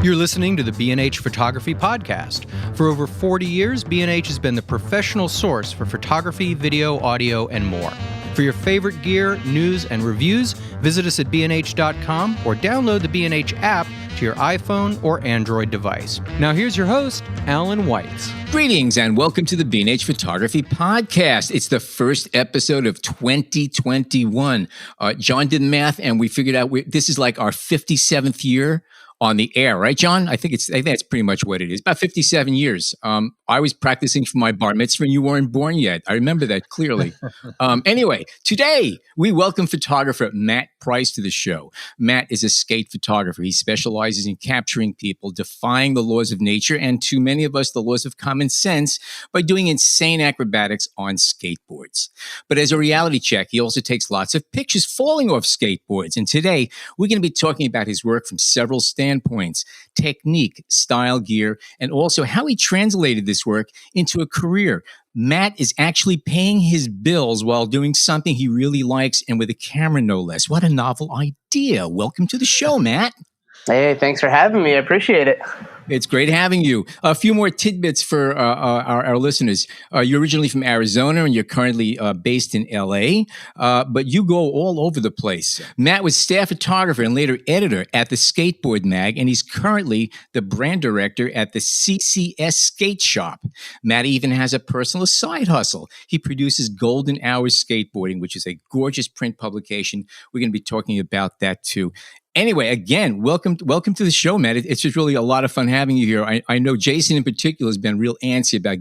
You're listening to the B&H Photography Podcast. For over 40 years, B&H has been the professional source for photography, video, audio, and more. For your favorite gear, news, and reviews, visit us at bnh.com or download the B&H app to your iPhone or Android device. Now here's your host, Alan Weitz. Greetings and welcome to the B&H Photography Podcast. It's the first episode of 2021. John did the math and we figured out this is like our 57th year on the air, right, John? I think that's pretty much what it is. About 57 years. I was practicing for my bar mitzvah and you weren't born yet. I remember that clearly. Anyway, today we welcome photographer Matt Price to the show. Matt is a skate photographer. He specializes in capturing people, defying the laws of nature and, to many of us, the laws of common sense by doing insane acrobatics on skateboards. But as a reality check, he also takes lots of pictures falling off skateboards. And today we're going to be talking about his work from several standpoints: technique, style, gear, and also how he translated this work into a career. Matt is actually paying his bills while doing something he really likes, and with a camera, no less. What a novel idea. Welcome to the show, Matt. Hey, thanks for having me. I appreciate it. It's great having you. A few more tidbits for our listeners. You're originally from Arizona and you're currently based in LA, but you go all over the place. Matt was staff photographer and later editor at the Skateboard Mag, and he's currently the brand director at the CCS Skate Shop. Matt even has a personal side hustle. He produces Golden Hours Skateboarding, which is a gorgeous print publication. We're going to be talking about that too. Anyway, again, welcome to the show, Matt. It's just really a lot of fun having you here. I know Jason in particular has been real antsy about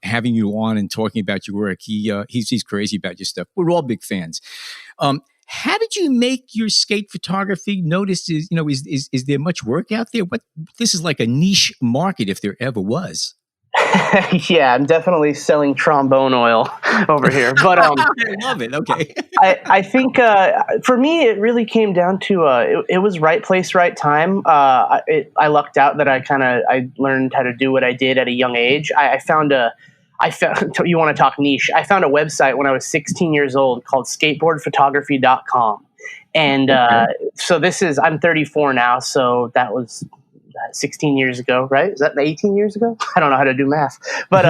having you on and talking about your work. He's crazy about your stuff. We're all big fans. How did you make your skate photography noticed? Is there much work out there? This is like a niche market if there ever was. Yeah, I'm definitely selling trombone oil over here. But I love it. Okay. I think for me, it really came down to it was right place, right time. I lucked out that I learned how to do what I did at a young age. I found you want to talk niche. I found a website when I was 16 years old called skateboardphotography.com. And so I'm 34 now. So that was 16 years ago, right? Is that 18 years ago? I don't know how to do math. But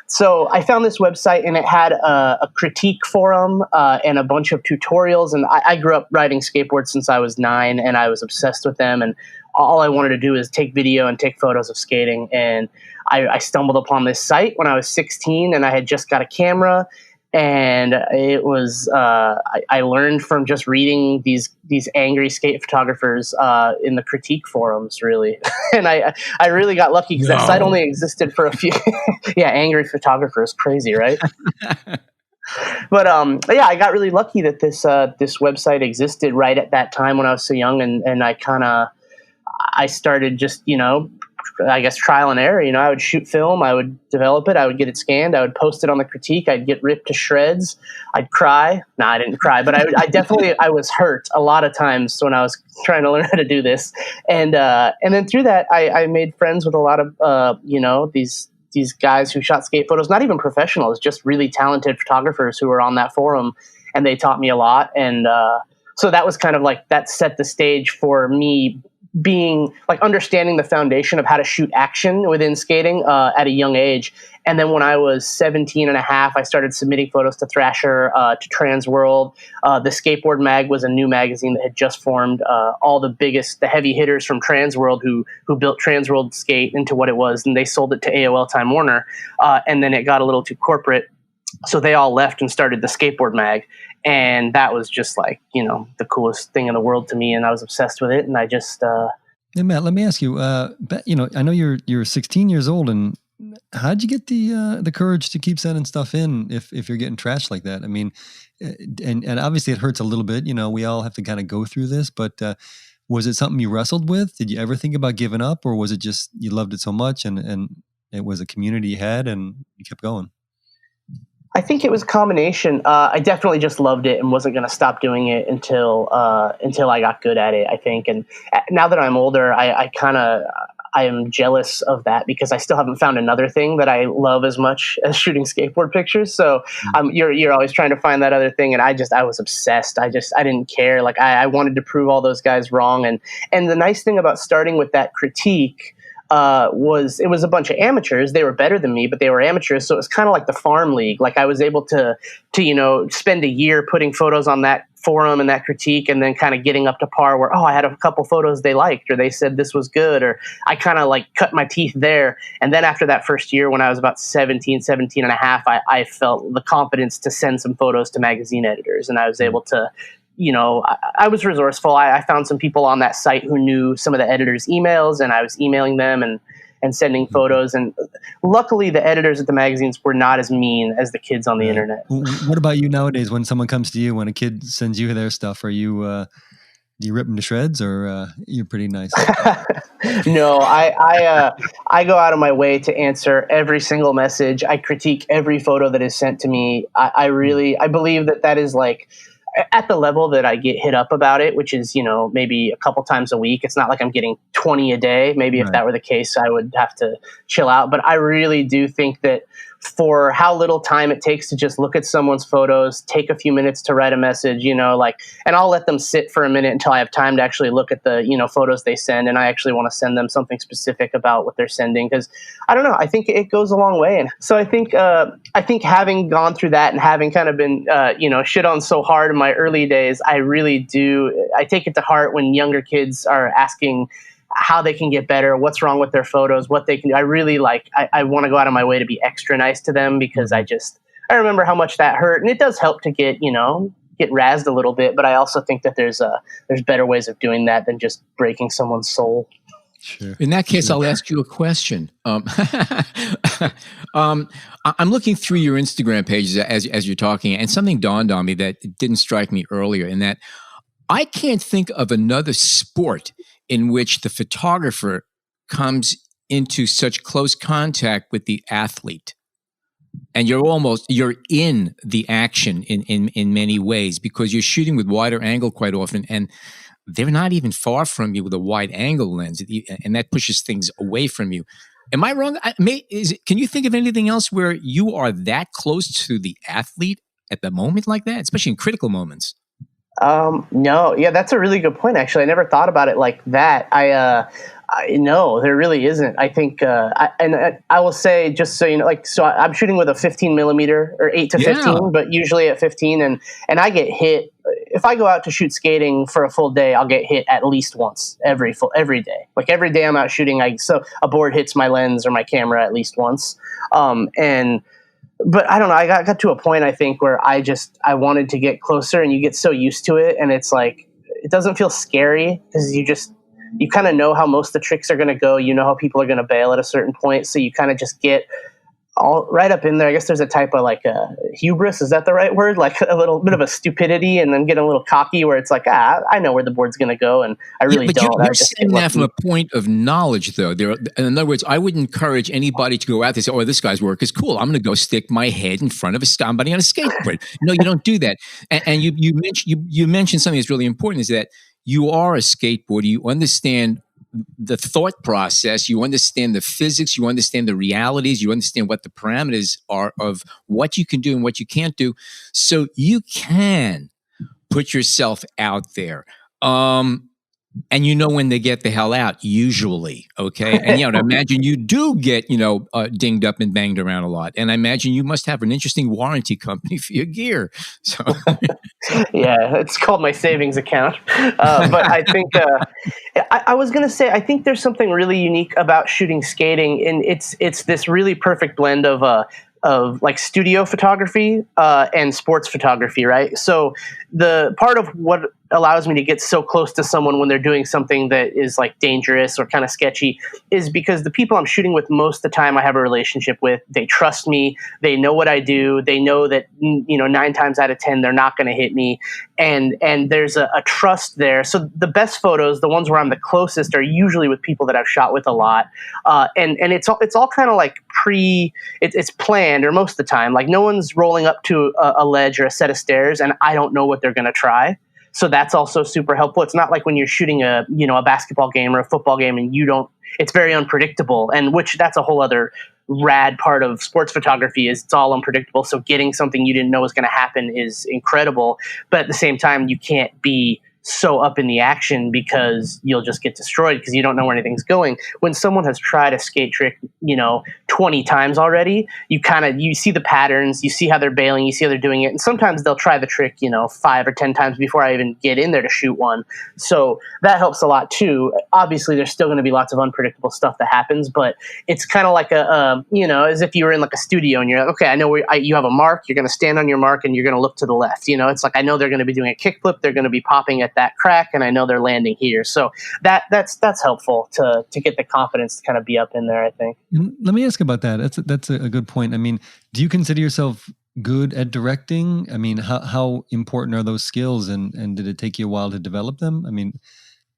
so I found this website and it had a critique forum and a bunch of tutorials. And I grew up riding skateboards since I was 9 and I was obsessed with them. And all I wanted to do is take video and take photos of skating. And I stumbled upon this site when I was 16 and I had just got a camera. And it was I learned from just reading these angry skate photographers in the critique forums, really. And I really got lucky because that site only existed for a few. Yeah, angry photographers, crazy, right? But yeah, I got really lucky that this website existed right at that time when I was so young, and I started just I guess trial and error. I would shoot film, I would develop it, I would get it scanned, I would post it on the critique, I'd get ripped to shreds, I'd cry. No, I didn't cry, but I definitely I was hurt a lot of times when I was trying to learn how to do this, and then through that I made friends with a lot of these guys who shot skate photos, not even professionals, just really talented photographers who were on that forum, and they taught me a lot, and so that was kind of like that set the stage for me being like understanding the foundation of how to shoot action within skating at a young age. And then when I was 17 and a half, I started submitting photos to Thrasher, to Transworld. The Skateboard Mag was a new magazine that had just formed. All the heavy hitters from Transworld who built Transworld Skate into what it was, and they sold it to AOL Time Warner. And then it got a little too corporate. So they all left and started the Skateboard Mag. And that was just like, the coolest thing in the world to me. And I was obsessed with it. And I just... Hey, Matt, let me ask you, I know you're 16 years old, and how'd you get the courage to keep sending stuff in if you're getting trashed like that? I mean, and obviously it hurts a little bit. We all have to kind of go through this, but was it something you wrestled with? Did you ever think about giving up, or was it just you loved it so much and it was a community you had and you kept going? I think it was a combination. I definitely just loved it and wasn't going to stop doing it until I got good at it, I think. And now that I'm older, I am jealous of that because I still haven't found another thing that I love as much as shooting skateboard pictures. So you're always trying to find that other thing. And I was obsessed. I didn't care. Like I wanted to prove all those guys wrong. And the nice thing about starting with that critique was it was a bunch of amateurs. They were better than me, but they were amateurs. So it was kind of like the farm league. Like I was able to spend a year putting photos on that forum and that critique, and then kind of getting up to par where, I had a couple photos they liked, or they said this was good, or I kind of like cut my teeth there. And then after that first year, when I was about 17 and a half, I felt the confidence to send some photos to magazine editors, and I was able to, I was resourceful. I found some people on that site who knew some of the editors' emails, and I was emailing them and sending photos. And luckily, the editors at the magazines were not as mean as the kids on the internet. What about you nowadays? When someone comes to you, when a kid sends you their stuff, are you do you rip them to shreds, or you're pretty nice? No, I go out of my way to answer every single message. I critique every photo that is sent to me. I believe that is like, at the level that I get hit up about it, which is, maybe a couple times a week. It's not like I'm getting 20 a day. Maybe if that were the case, I would have to chill out. But I really do think that for how little time it takes to just look at someone's photos, take a few minutes to write a message, and I'll let them sit for a minute until I have time to actually look at the, photos they send. And I actually want to send them something specific about what they're sending, because I don't know, I think it goes a long way. And so I think having gone through that and having kind of been, shit on so hard in my early days, I take it to heart when younger kids are asking how they can get better, what's wrong with their photos, what they can do. I really I want to go out of my way to be extra nice to them, because I remember how much that hurt. And it does help to get razzed a little bit, but I also think that there's better ways of doing that than just breaking someone's soul. Sure. In that case, I'll ask you a question. I'm looking through your Instagram pages as you're talking, and something dawned on me that didn't strike me earlier, in that I can't think of another sport in which the photographer comes into such close contact with the athlete. And you're in the action in many ways, because you're shooting with wider angle quite often, and they're not even far from you with a wide angle lens, and that pushes things away from you. Am I wrong? Can you think of anything else where you are that close to the athlete at the moment like that, especially in critical moments? No. Yeah, that's a really good point. Actually, I never thought about it like that. No, there really isn't. I think, I will say, just so you know, so I'm shooting with a 15 millimeter or 8 to 15, but usually at 15, and I get hit. If I go out to shoot skating for a full day, I'll get hit at least once every day. Like every day I'm out shooting, so a board hits my lens or my camera at least once. But I don't know. I got to a point, I think, where I wanted to get closer, and you get so used to it, and it's like, it doesn't feel scary, because you kind of know how most of the tricks are going to go. You know how people are going to bail at a certain point. So you kind of just get all right up in there. I guess there's a type of hubris. Is that the right word? Like a little bit of a stupidity, and then get a little cocky where it's like, I know where the board's going to go. And I really don't. You're saying that from a point of knowledge, though. In other words, I would encourage anybody to go out there and say, oh, this guy's work is cool. I'm going to go stick my head in front of somebody on a skateboard. No, you don't do that. And you mentioned something that's really important, is that you are a skateboarder. You understand the thought process, you understand the physics, you understand the realities, you understand what the parameters are of what you can do and what you can't do. So you can put yourself out there. And when they get the hell out, usually, okay? And, I imagine you do get, dinged up and banged around a lot. And I imagine you must have an interesting warranty company for your gear. So, yeah, it's called my savings account. But I think, I was going to say, I think there's something really unique about shooting skating, and it's this really perfect blend of like studio photography and sports photography, right? So the part of what allows me to get so close to someone when they're doing something that is like dangerous or kind of sketchy is because the people I'm shooting with most of the time I have a relationship with, they trust me, they know what I do, they know that 9 times out of 10 they're not going to hit me, and there's a trust there. So the best photos, the ones where I'm the closest, are usually with people that I've shot with a lot, and it's all kind of like it's planned, or most of the time. Like no one's rolling up to a ledge or a set of stairs and I don't know what they're going to try. So that's also super helpful. It's not like when you're shooting a basketball game or a football game and it's very unpredictable, and which that's a whole other rad part of sports photography is it's all unpredictable. So getting something you didn't know was going to happen is incredible. But at the same time, you can't be so up in the action because you'll just get destroyed because you don't know where anything's going. When someone has tried a skate trick, 20 times already, you see the patterns, you see how they're bailing, you see how they're doing it. And sometimes they'll try the trick, 5 or 10 times before I even get in there to shoot one. So that helps a lot too. Obviously there's still going to be lots of unpredictable stuff that happens, but it's kind of like as if you were in like a studio and you're like, okay, I know where you have a mark, you're going to stand on your mark and you're going to look to the left. It's like, I know they're going to be doing a kickflip, they're going to be popping at that crack, and I know they're landing here. So that's helpful to get the confidence to kind of be up in there, I think. Let me ask about that. That's a good point. I mean, do you consider yourself good at directing? I mean, how important are those skills, and did it take you a while to develop them? I mean,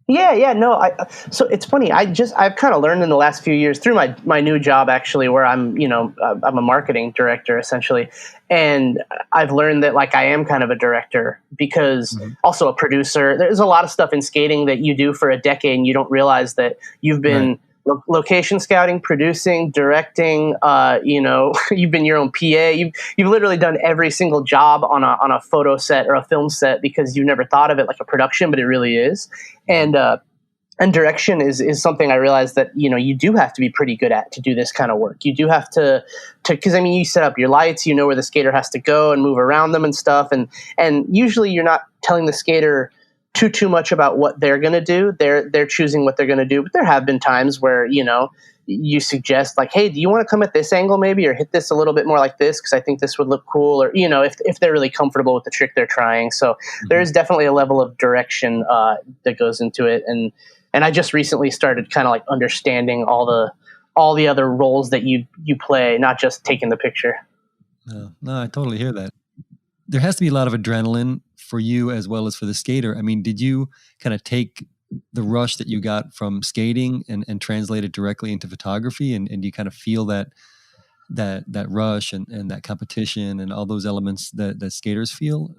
Yeah, no. So it's funny. I've kind of learned in the last few years through my new job, actually, where I'm a marketing director essentially, and I've learned that like I am kind of a director because also a producer. There's a lot of stuff in skating that you do for a decade and you don't realize that you've been location scouting, producing, directing. You've been your own PA. You've literally done every single job on a photo set or a film set because you never thought of it like a production, but it really is. And direction is something I realized that, you do have to be pretty good at to do this kind of work. You do have to, because you set up your lights, you know where the skater has to go and move around them and stuff. And usually you're not telling the skater too much about what they're going to do. They're choosing what they're going to do. But there have been times where, you suggest like, hey, do you want to come at this angle maybe, or hit this a little bit more like this? Cause I think this would look cool. Or, if they're really comfortable with the trick they're trying. So there is definitely a level of direction that goes into it. And I just recently started kind of like understanding all the other roles that you play, not just taking the picture. No, I totally hear that. There has to be a lot of adrenaline for you as well as for the skater. I mean, did you kind of take the rush that you got from skating and translate it directly into photography? And do you kind of feel that rush and that competition and all those elements that skaters feel?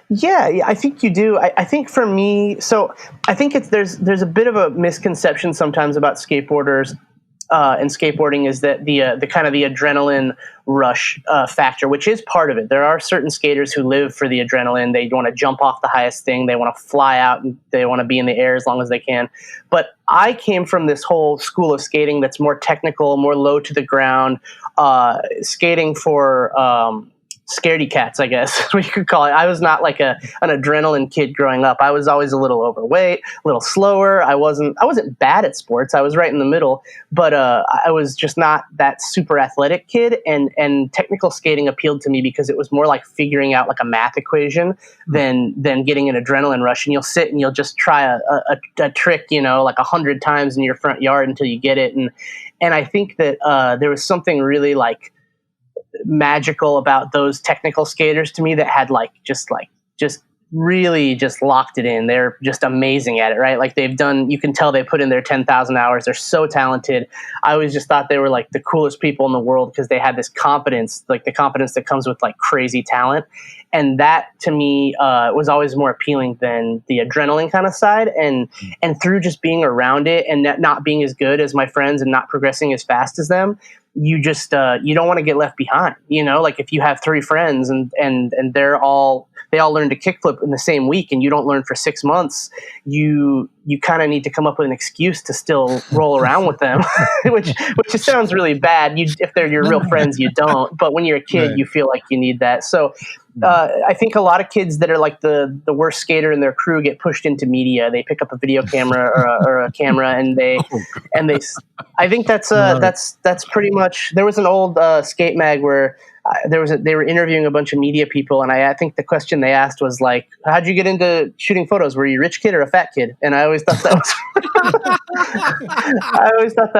Yeah, I think you do. I think for me, so I think there's a bit of a misconception sometimes about skateboarders and skateboarding is that the kind of the adrenaline rush factor, which is part of it. There are certain skaters who live for the adrenaline. They want to jump off the highest thing. They want to fly out and they want to be in the air as long as they can. But I came from this whole school of skating that's more technical, more low to the ground, skating for scaredy cats, I guess what you could call it. I was not like an adrenaline kid growing up. I was always a little overweight, a little slower. I wasn't bad at sports. I was right in the middle, but I was just not that super athletic kid. And technical skating appealed to me because it was more like figuring out like a math equation than getting an adrenaline rush. And you'll sit and you'll just try a trick, like 100 times in your front yard until you get it. And I think that there was something really like magical about those technical skaters to me that had just really just locked it in. They're just amazing at it, right? Like you can tell they put in their 10,000 hours. They're so talented. I always just thought they were like the coolest people in the world because they had this confidence, like the confidence that comes with like crazy talent. And that to me was always more appealing than the adrenaline kind of side. And through just being around it and not being as good as my friends and not progressing as fast as them, you just you don't want to get left behind. Like if you have 3 friends and they all learn to kickflip in the same week and you don't learn for 6 months, you kind of need to come up with an excuse to still roll around with them, which sounds really bad. If they're your real friends, you don't. But when you're a kid, you feel like you need that. So I think a lot of kids that are like the worst skater in their crew get pushed into media. They pick up a video camera or a camera and they I think that's pretty much. There was an old skate mag where they were interviewing a bunch of media people, and I think the question they asked was like, "How'd you get into shooting photos? Were you a rich kid or a fat kid?" And I always thought that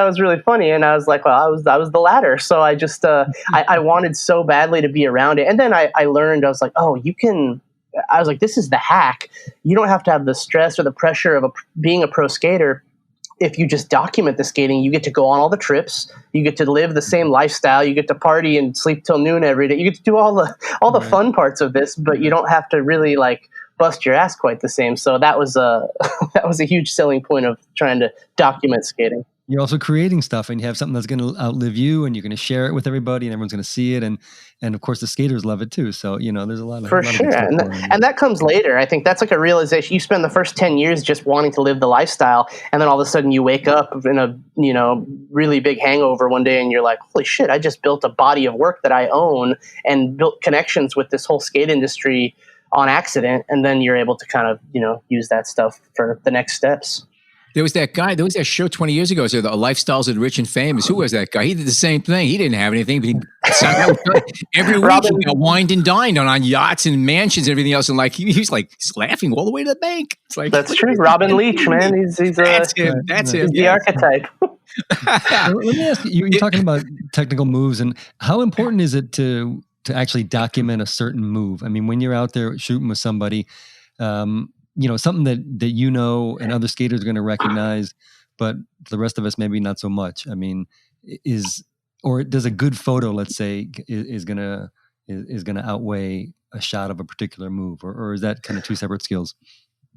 was really funny, and I was like, "Well, I was the latter." So I just I wanted so badly to be around it, and then I learned. I was like, "Oh, you can." I was like, "This is the hack. You don't have to have the stress or the pressure of being a pro skater." if you just document the skating, you get to go on all the trips, you get to live the same lifestyle, you get to party and sleep till noon every day. You get to do all the fun parts of this, but you don't have to really like bust your ass quite the same. So that was a that was a huge selling point of trying to document skating. You're also creating stuff, and you have something that's going to outlive you, and you're going to share it with everybody, and everyone's going to see it, and of course the skaters love it too. So there's a lot of for sure, and that comes later. I think that's like a realization. You spend the first 10 years just wanting to live the lifestyle, and then all of a sudden you wake up in a really big hangover one day, and you're like, holy shit! I just built a body of work that I own, and built connections with this whole skate industry on accident, and then you're able to kind of use that stuff for the next steps. There was that guy. There was that show 20 years ago. So the Lifestyles of the Rich and Famous. Who was that guy? He did the same thing. He didn't have anything, but every week he got wined and dined on yachts and mansions and everything else. And like he was like he's laughing all the way to the bank. It's like that's true. Robin Leach, man. He's that's him. That's him. He's the archetype. Let me ask you. You're talking about technical moves, and how important is it to actually document a certain move? I mean, when you're out there shooting with somebody. Something that and other skaters are going to recognize, but the rest of us maybe not so much. I mean, does a good photo, let's say, is going to outweigh a shot of a particular move, or is that kind of two separate skills?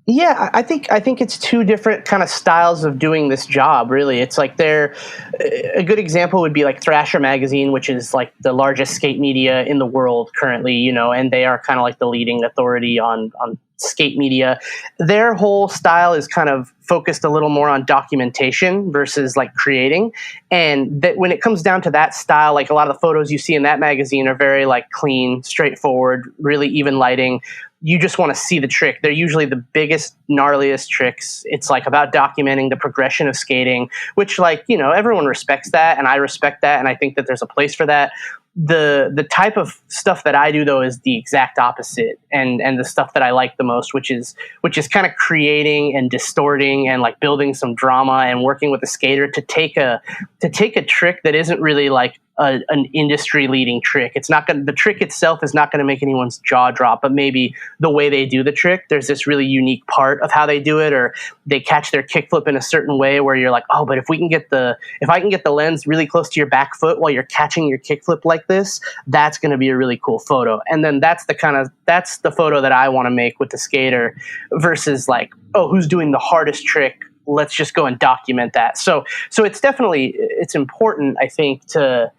Yeah, I think it's two different kind of styles of doing this job, really. It's like a good example would be like Thrasher Magazine, which is like the largest skate media in the world currently, and they are kind of like the leading authority on skate media. Their whole style is kind of focused a little more on documentation versus like creating. And that when it comes down to that style, like a lot of the photos you see in that magazine are very like clean, straightforward, really even lighting. You just want to see the trick. They're usually the biggest, gnarliest tricks. It's like about documenting the progression of skating, which everyone respects that, and I respect that, and I think that there's a place for that. The type of stuff that I do though is the exact opposite, and the stuff that I like the most, which is kind of creating and distorting and like building some drama and working with the skater to take a trick that isn't really like an industry leading trick. The trick itself is not going to make anyone's jaw drop, but maybe the way they do the trick, there's this really unique part of how they do it, or they catch their kickflip in a certain way where you're like, oh, but if I can get the lens really close to your back foot while you're catching your kickflip like this, that's going to be a really cool photo. And then that's the photo that I want to make with the skater versus like, oh, who's doing the hardest trick? Let's just go and document that. So it's important, I think, to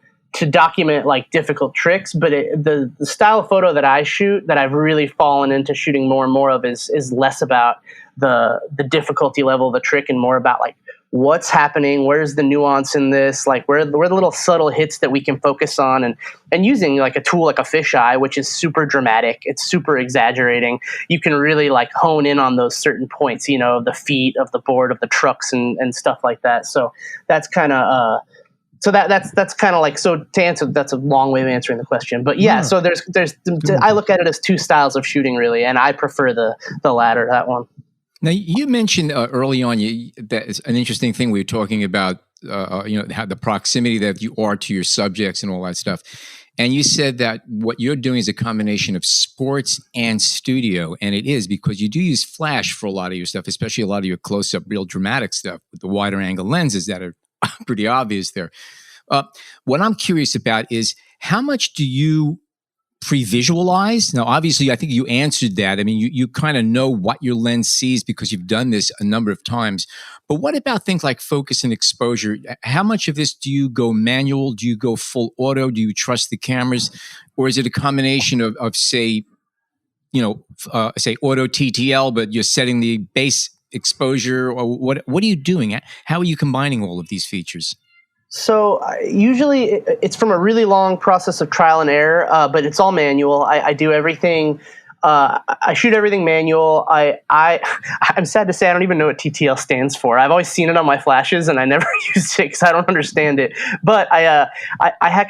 document like difficult tricks, but the style of photo that I shoot that I've really fallen into shooting more and more of is less about the difficulty level of the trick and more about like what's happening, where's the nuance in this, like where the little subtle hits that we can focus on, and using like a tool like a fisheye, which is super dramatic, it's super exaggerating. You can really like hone in on those certain points, of the feet, of the board, of the trucks and stuff like that. So that's kind of that's kind of like, so to answer, that's a long way of answering the question, but yeah. So there's I look at it as two styles of shooting really, and I prefer the latter, that one. Now you mentioned early on that is an interesting thing. We were talking about how the proximity that you are to your subjects and all that stuff, and you said that what you're doing is a combination of sports and studio, and it is because you do use flash for a lot of your stuff, especially a lot of your close-up, real dramatic stuff with the wider angle lenses that are pretty obvious there. What I'm curious about is how much do you pre-visualize? Now, obviously, I think you answered that. I mean, you kind of know what your lens sees because you've done this a number of times. But what about things like focus and exposure? How much of this do you go manual? Do you go full auto? Do you trust the cameras? Or is it a combination of say auto TTL, but you're setting the base exposure? Or what are you doing? How are you combining all of these features? So usually it's from a really long process of trial and error, but it's all manual. I do everything. I shoot everything manual. I'm sad to say I don't even know what TTL stands for. I've always seen it on my flashes, and I never used it because I don't understand it. But I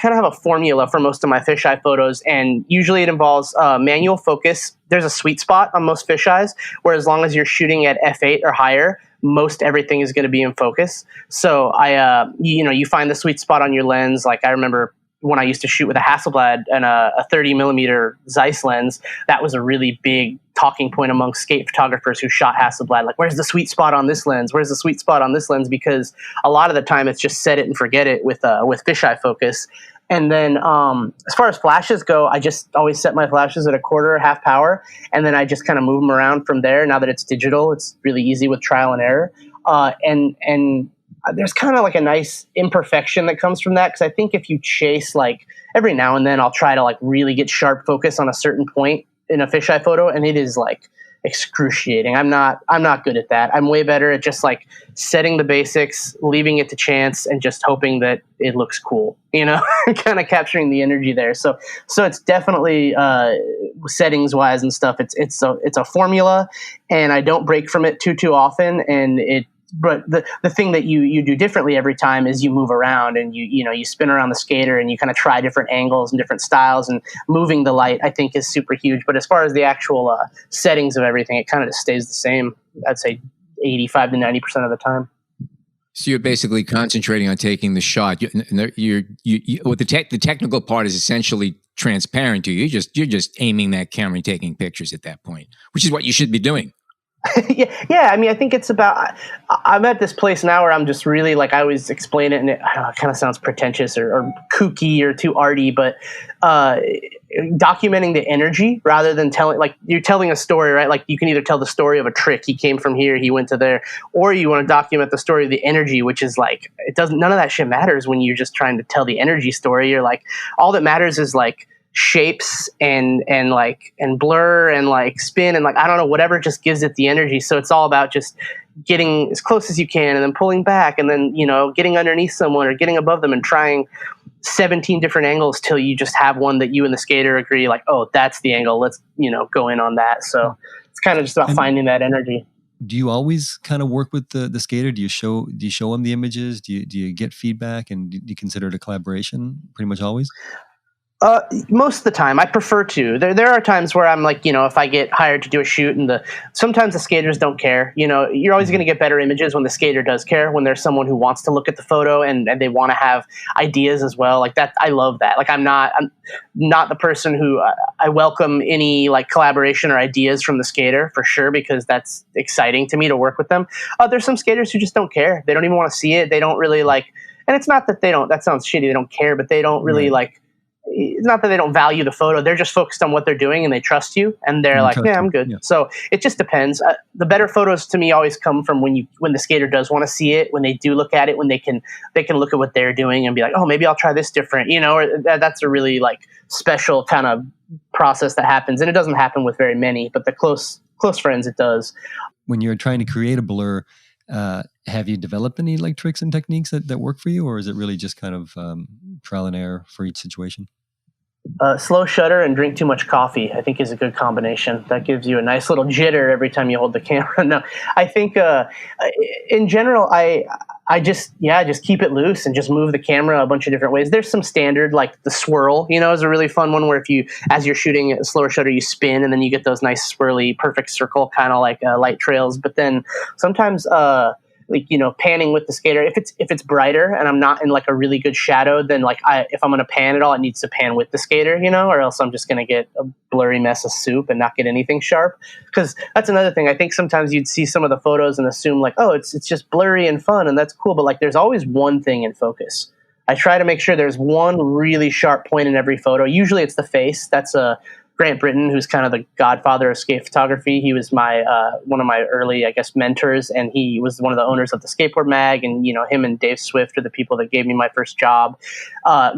kind of have a formula for most of my fisheye photos, and usually it involves manual focus. There's a sweet spot on most fisheyes, where as long as you're shooting at f8 or higher, most everything is going to be in focus. So you find the sweet spot on your lens. Like I remember when I used to shoot with a Hasselblad and a 30 millimeter Zeiss lens, that was a really big talking point among skate photographers who shot Hasselblad. Like, where's the sweet spot on this lens? Where's the sweet spot on this lens? Because a lot of the time it's just set it and forget it with fisheye focus. And then as far as flashes go, I just always set my flashes at a quarter or half power, and then I just kind of move them around from there. Now that it's digital, it's really easy with trial and error. And there's kind of like a nice imperfection that comes from that, because I think if you chase, like, every now and then I'll try to like really get sharp focus on a certain point in a fisheye photo, and it is like excruciating. I'm not good at that. I'm way better at just like setting the basics, leaving it to chance, and just hoping that it looks cool, you know, kind of capturing the energy there. So it's definitely settings wise and stuff. It's a formula, and I don't break from it too often. But the thing that you do differently every time is you move around, and you spin around the skater, and you kind of try different angles and different styles, and moving the light, I think, is super huge. But as far as the actual settings of everything, it kind of just stays the same. I'd say 85 to 90% of the time. So you're basically concentrating on taking the shot. The technical part is essentially transparent to you. You're just aiming that camera and taking pictures at that point, which is what you should be doing. Yeah. I mean, I think it's about, I'm at this place now where I'm just really, like, I always explain it, and it kind of sounds pretentious or kooky or too arty, but documenting the energy rather than you're telling a story, right? Like, you can either tell the story of a trick, he came from here, he went to there, or you want to document the story of the energy, which is like, none of that shit matters when you're just trying to tell the energy story. You're like, all that matters is like shapes and blur and like spin and like, I don't know, whatever just gives it the energy. So it's all about just getting as close as you can, and then pulling back, and then, getting underneath someone or getting above them, and trying 17 different angles till you just have one that you and the skater agree, like, oh, that's the angle, let's go in on that. So it's kind of just about finding that energy. Do you always kind of work with the skater? Do you show them the images? Do you get feedback, and do you consider it a collaboration pretty much always? Most of the time, I prefer to. There are times where I'm like, if I get hired to do a shoot, and sometimes the skaters don't care. You're always going to get better images when the skater does care, when there's someone who wants to look at the photo and they want to have ideas as well. Like that, I love that. Like, I'm not the person who I welcome any like collaboration or ideas from the skater, for sure, because that's exciting to me to work with them. There's some skaters who just don't care. They don't even want to see it. They don't really like, and it's not that they don't. That sounds shitty. They don't care, but they don't really like. It's not that they don't value the photo. They're just focused on what they're doing, and they trust you, and they're like, yeah, I'm good. Yeah. So it just depends. The better photos to me always come from when the skater does want to see it, when they do look at it, when they can look at what they're doing and be like, oh, maybe I'll try this different, or that's a really like special kind of process that happens. And it doesn't happen with very many, but the close friends, it does. When you're trying to create a blur, have you developed any like tricks and techniques that work for you, or is it really just kind of trial and error for each situation? Slow shutter and drink too much coffee, I think, is a good combination. That gives you a nice little jitter every time you hold the camera. No, I think in general, I just keep it loose and just move the camera a bunch of different ways. There's some standard, like the swirl, is a really fun one, where as you're shooting a slower shutter, you spin, and then you get those nice swirly, perfect circle, kind of like light trails. But then sometimes, panning with the skater, if it's brighter and I'm not in like a really good shadow, then like if I'm going to pan at all, it needs to pan with the skater, or else I'm just going to get a blurry mess of soup and not get anything sharp. Because that's another thing. I think sometimes you'd see some of the photos and assume like, oh, it's just blurry and fun, and that's cool. But like, there's always one thing in focus. I try to make sure there's one really sharp point in every photo. Usually it's the face. That's Grant Britton, who's kind of the godfather of skate photography. He was my one of my early, I guess, mentors, and he was one of the owners of the Skateboard Mag. And him and Dave Swift are the people that gave me my first job.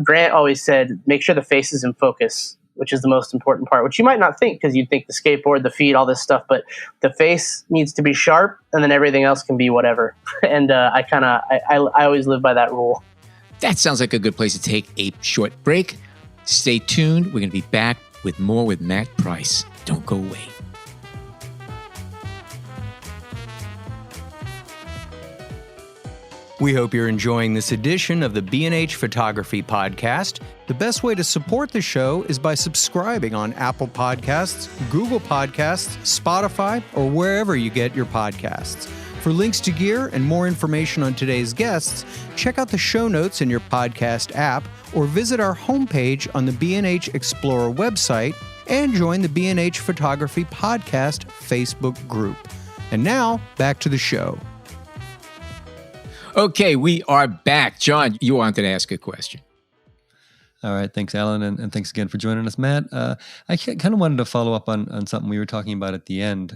Grant always said, make sure the face is in focus, which is the most important part. Which you might not think, because you'd think the skateboard, the feet, all this stuff, but the face needs to be sharp, and then everything else can be whatever. And I always live by that rule. That sounds like a good place to take a short break. Stay tuned. We're going to be back with more with Matt Price. Don't go away. We hope you're enjoying this edition of the B&H Photography Podcast. The best way to support the show is by subscribing on Apple Podcasts, Google Podcasts, Spotify, or wherever you get your podcasts. For links to gear and more information on today's guests, check out the show notes in your podcast app or visit our homepage on the B&H Explorer website and join the B&H Photography Podcast Facebook group. And now, back to the show. Okay, we are back. John, you wanted to ask a question. All right. Thanks, Alan. And thanks again for joining us, Matt. I kind of wanted to follow up on something we were talking about at the end.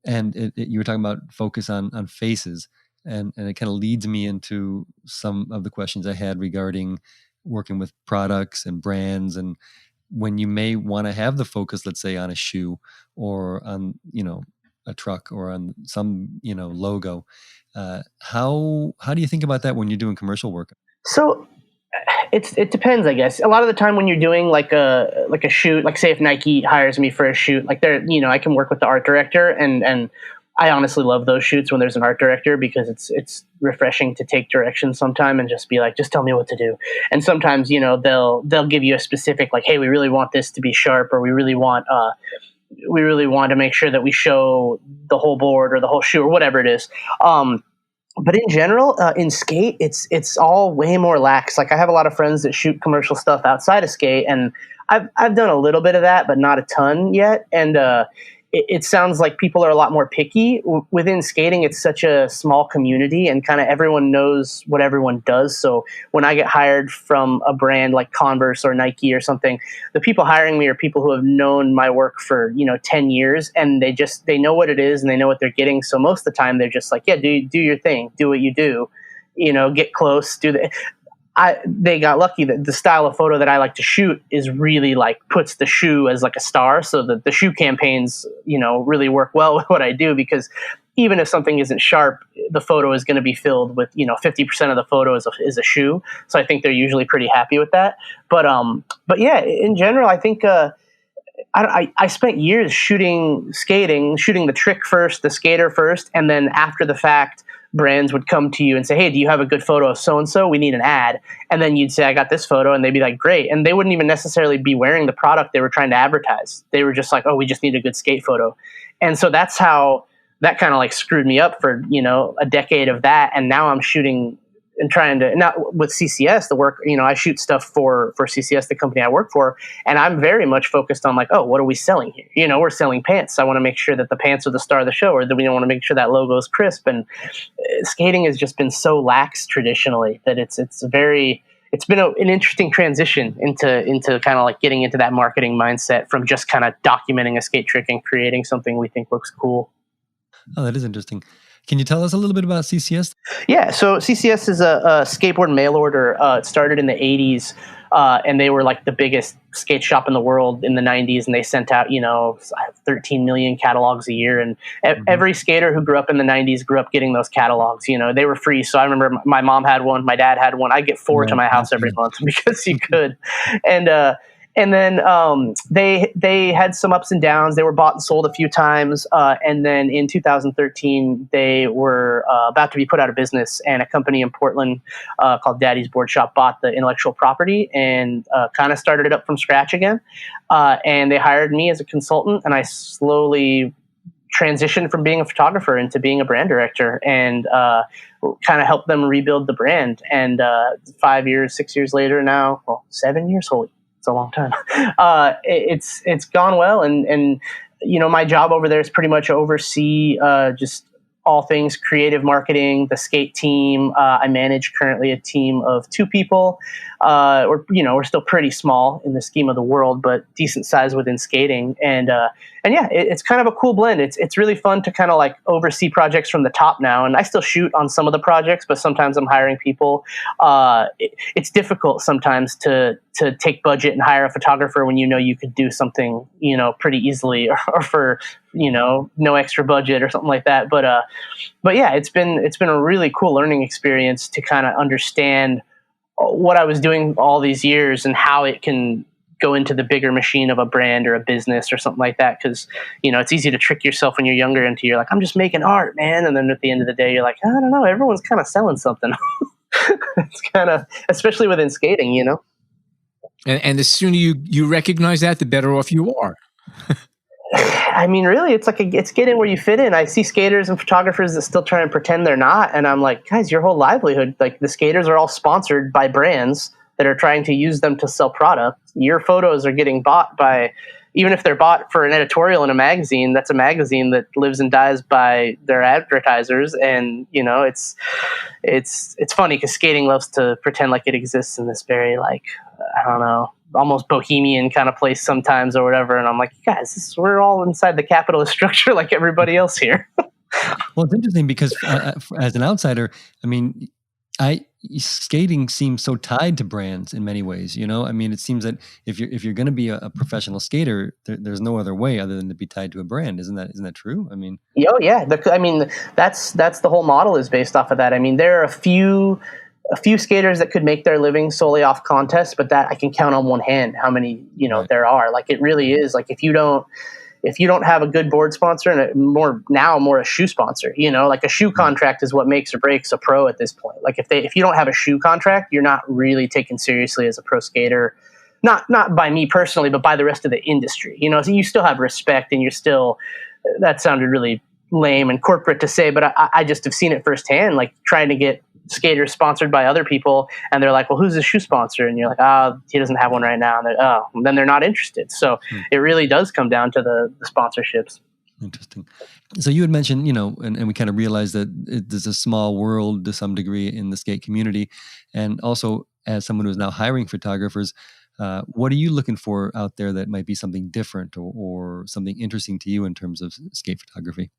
You were talking about focus on faces. And it kind of leads me into some of the questions I had regarding working with products and brands, and when you may want to have the focus, let's say, on a shoe or on, a truck or on some, logo. How do you think about that when you're doing commercial work? So it depends, I guess. A lot of the time when you're doing like a shoot, like say if Nike hires me for a shoot, like I can work with the art director, and I honestly love those shoots when there's an art director, because it's refreshing to take direction sometime and just be like, just tell me what to do. And sometimes, they'll give you a specific, like, hey, we really want this to be sharp, or we really want to make sure that we show the whole board or the whole shoe or whatever it is. But in general, in skate, it's all way more lax. Like I have a lot of friends that shoot commercial stuff outside of skate, and I've done a little bit of that, but not a ton yet. And it sounds like people are a lot more picky. Within skating, it's such a small community, and kind of everyone knows what everyone does. So when I get hired from a brand like Converse or Nike or something, the people hiring me are people who have known my work for 10 years, and they know what it is and they know what they're getting. So most of the time they're just like, yeah, do your thing, do what you do, get close, they got lucky that the style of photo that I like to shoot is really like puts the shoe as like a star, so that the shoe campaigns, really work well with what I do, because even if something isn't sharp, the photo is going to be filled with, 50% of the photo is a shoe. So I think they're usually pretty happy with that. But yeah, in general, I think, I spent years shooting the trick first, the skater first, and then after the fact, brands would come to you and say, hey, do you have a good photo of so-and-so? We need an ad. And then you'd say, I got this photo. And they'd be like, great. And they wouldn't even necessarily be wearing the product they were trying to advertise. They were just like, oh, we just need a good skate photo. And so that's how that kind of like screwed me up for, a decade of that. And now I'm shooting and trying to, not with CCS, the work, I shoot stuff for CCS, the company I work for. And I'm very much focused on like, oh, what are we selling here? We're selling pants. I want to make sure that the pants are the star of the show, or that we want to make sure that logo is crisp. And skating has just been so lax traditionally that it's been an interesting transition into kind of like getting into that marketing mindset from just kind of documenting a skate trick and creating something we think looks cool. Oh, that is interesting. Can you tell us a little bit about CCS? Yeah, so CCS is a skateboard mail order. It started in the 80s, and they were like the biggest skate shop in the world in the 90s, and they sent out, 13 million catalogs a year. And every skater who grew up in the 90s grew up getting those catalogs. They were free. So I remember my mom had one, my dad had one. I'd get 4 to my house every month because you could. And then they had some ups and downs. They were bought and sold a few times. And then in 2013, they were about to be put out of business. And a company in Portland called Daddy's Board Shop bought the intellectual property and kind of started it up from scratch again. And they hired me as a consultant, and I slowly transitioned from being a photographer into being a brand director, and kind of helped them rebuild the brand. And 5 years, 6 years later now, 7 years, holy. It's a long time. It's gone well, and my job over there is pretty much oversee just all things creative marketing, the skate team. I manage currently a team of 2 people. We're still pretty small in the scheme of the world, but decent size within skating. And yeah, it's kind of a cool blend. It's really fun to kind of like oversee projects from the top now. And I still shoot on some of the projects, but sometimes I'm hiring people. It's difficult sometimes to take budget and hire a photographer when you could do something pretty easily, or for no extra budget or something like that. But yeah, it's been a really cool learning experience to kind of understand what I was doing all these years and how it can go into the bigger machine of a brand or a business or something like that. Because, it's easy to trick yourself when you're younger into you're like, I'm just making art, man. And then at the end of the day, you're like, I don't know, everyone's kind of selling something. It's kind of, especially within skating, And the sooner you recognize that, the better off you are. I mean, really, it's like it's getting where you fit in. I see skaters and photographers that still try and pretend they're not, and I'm like, guys, your whole livelihood, like the skaters are all sponsored by brands that are trying to use them to sell product. Your photos are getting bought by, even if they're bought for an editorial in a magazine, that's a magazine that lives and dies by their advertisers. And it's funny because skating loves to pretend like it exists in this very I don't know, almost bohemian kind of place sometimes or whatever. And I'm like, guys, we're all inside the capitalist structure like everybody else here. Well, it's interesting because as an outsider, I mean, skating seems so tied to brands in many ways. I mean, it seems that if you're going to be a professional skater, there's no other way other than to be tied to a brand. Isn't that true? I mean, oh yeah. I mean, that's the whole model is based off of that. I mean, there are a few skaters that could make their living solely off contests, but that I can count on one hand how many Right. there are. Like, it really is like if you don't have a good board sponsor and more a shoe sponsor, like a shoe contract is what makes or breaks a pro at this point. Like if you don't have a shoe contract, you're not really taken seriously as a pro skater. Not by me personally, but by the rest of the industry. So you still have respect, and you're still. That sounded really lame and corporate to say, but I just have seen it firsthand. Like trying to get skaters sponsored by other people, and they're like, well, who's the shoe sponsor? And you're like, he doesn't have one right now. And then they're not interested. So it really does come down to the sponsorships. Interesting. So you had mentioned, and we kind of realized that there's a small world to some degree in the skate community. And also, as someone who's now hiring photographers, what are you looking for out there that might be something different or something interesting to you in terms of skate photography?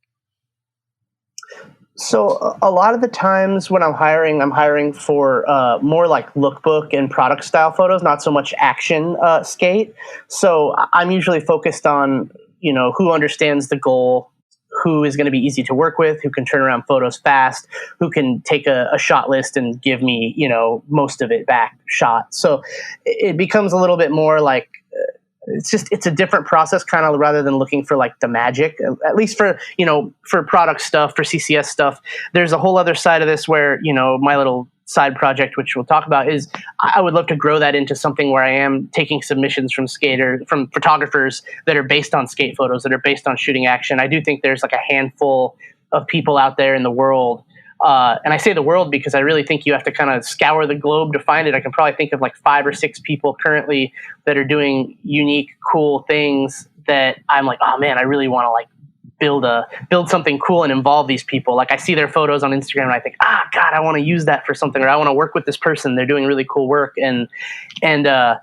So a lot of the times when I'm hiring for more like lookbook and product style photos, not so much action skate. So I'm usually focused on, who understands the goal, who is going to be easy to work with, who can turn around photos fast, who can take a shot list and give me, most of it back shot. So it becomes a little bit more like, it's a different process, kind of, rather than looking for like the magic, at least for product stuff, for CCS stuff. There's a whole other side of this where, my little side project, which we'll talk about, is I would love to grow that into something where I am taking submissions from photographers that are based on skate photos, that are based on shooting action. I do think there's like a handful of people out there in the world. And I say the world because I really think you have to kind of scour the globe to find it. I can probably think of like 5 or 6 people currently that are doing unique, cool things that I'm like, oh man, I really want to like build something cool and involve these people. Like I see their photos on Instagram and I think, God, I want to use that for something, or I want to work with this person. They're doing really cool work. And I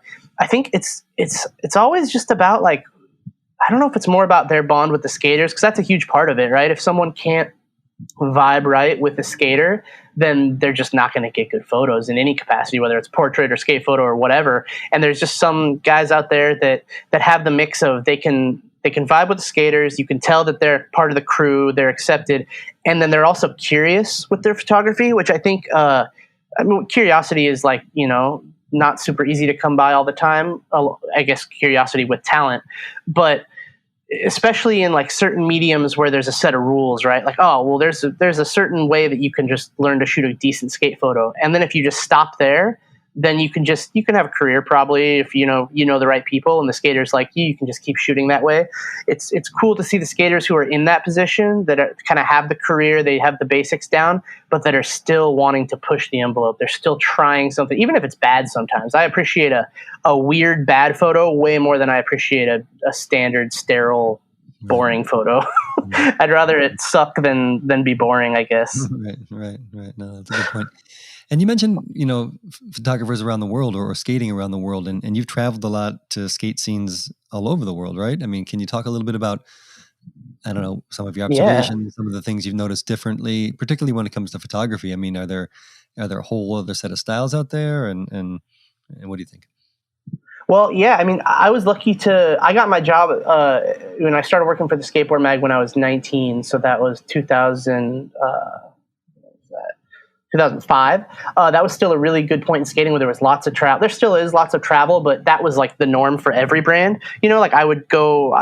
think it's always just about like, I don't know if it's more about their bond with the skaters, because that's a huge part of it, right? If someone can't vibe right with the skater, then they're just not going to get good photos in any capacity, whether it's portrait or skate photo or whatever. And there's just some guys out there that have the mix of they can vibe with the skaters. You can tell that they're part of the crew, they're accepted, and then they're also curious with their photography, which I think curiosity is like, not super easy to come by all the time. I guess curiosity with talent, but especially in like certain mediums where there's a set of rules, right? Like, there's a certain way that you can just learn to shoot a decent skate photo. And then if you just stop there, then you can have a career probably if you know the right people, and the skaters like you can just keep shooting that way. It's cool to see the skaters who are in that position that kind of have the career, they have the basics down, but that are still wanting to push the envelope. They're still trying something, even if it's bad sometimes. I appreciate a weird bad photo way more than I appreciate a standard sterile boring photo. I'd rather it suck than be boring, I guess. Right. No, that's a good point. And you mentioned, photographers around the world or skating around the world, and you've traveled a lot to skate scenes all over the world, right? I mean, can you talk a little bit about, I don't know, some of your observations, some of the things you've noticed differently, particularly when it comes to photography? I mean, are there a whole other set of styles out there, and what do you think? Well, yeah, I mean, I was lucky I got my job when I started working for the Skateboard Mag when I was 19. So that was 2005. That was still a really good point in skating where there was lots of travel. There still is lots of travel, but that was like the norm for every brand. Like I'd go